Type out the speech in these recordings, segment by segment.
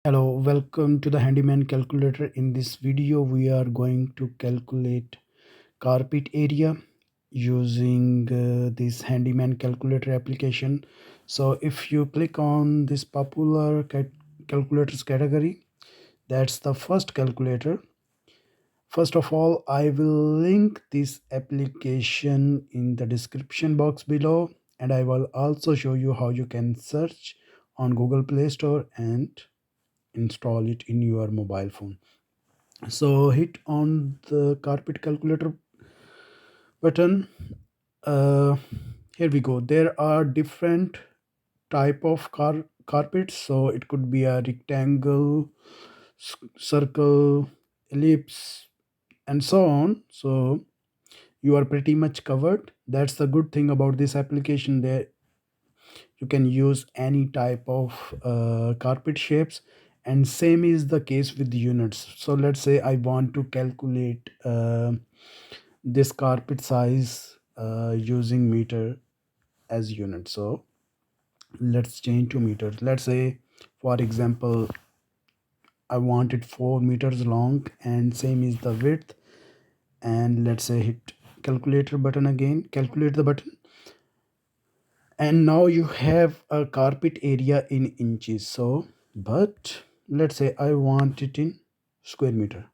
Hello, welcome to the Handyman calculator. In this video, we are going to calculate carpet area using this Handyman calculator application. So if you click on this popular calculators category, that's the first calculator. First of all, I will link this application in the description box below, and I will also show you how you can search on Google Play Store and install it in your mobile phone. So hit on the carpet calculator button. uh, Here we go. There are different type of carpets, so it could be a rectangle, circle, ellipse, and so on. So you are pretty much covered. That's the good thing about this application. There you can use any type of carpet shapes, and same is the case with units. So let's say I want to calculate this carpet size using meter as unit. So let's change to meters. Let's say, for example, I want it 4 meters long, and same is the width. And let's say hit calculator button again, calculate the button, and now you have a carpet area in inches. So but let's say I want it in square meter.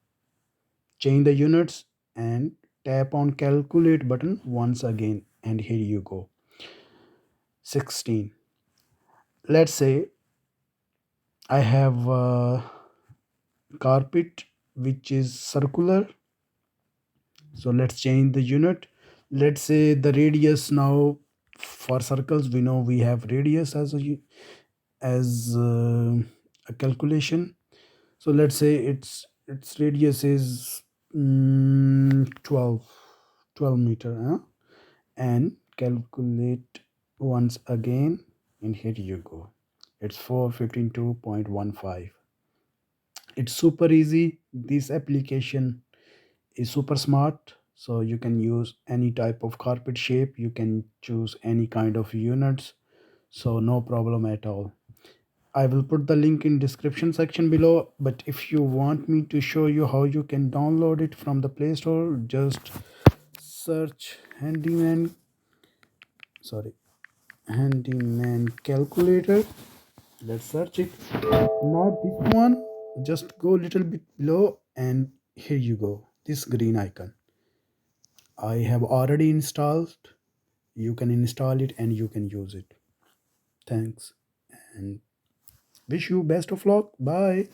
Change the units and tap on calculate button once again, and here you go, 16. Let's say I have a carpet which is circular. So let's change the unit. Let's say the radius. Now for circles, we know we have radius as a calculation. So let's say its radius is 12 meter, huh? And calculate once again, and here you go, it's 452.15. It's super easy. This application is super smart, so you can use any type of carpet shape, you can choose any kind of units, so no problem at all. I will put the link in description section below, but if you want me to show you how you can download it from the Play Store, just search Handyman calculator. Let's search it. Not this one, just go a little bit below, and here you go, this green icon. I have already installed. You can install it and you can use it. Thanks, and wish you best of luck. Bye.